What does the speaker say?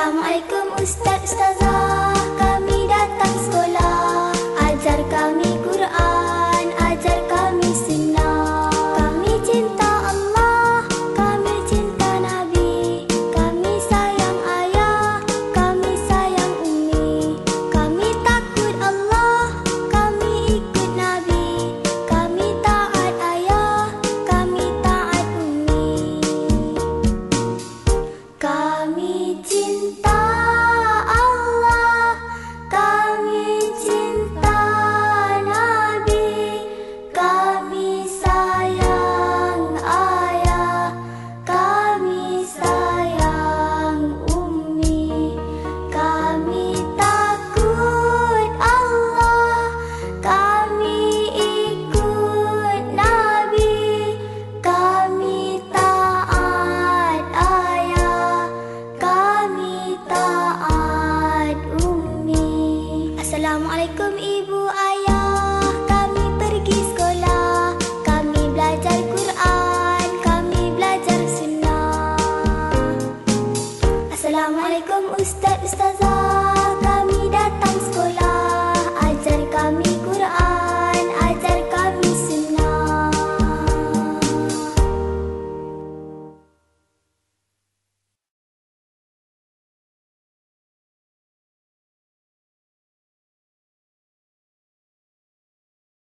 Assalamualaikum Ustaz Ustazah, kami datang sekolah. Ajar kami Quran, ajar kami sunnah. Kami cinta Allah, kami cinta Nabi. Kami sayang ayah, kami sayang umi. Kami takut Allah, kami ikut Nabi. Kami taat ayah, kami taat umi. Kami cinta Allah, kami cinta Nabi. Kami sayang ayah, kami sayang umi. Kami takut Allah, kami ikut Nabi. Kami taat ayah, kami taat umi. Assalamualaikum.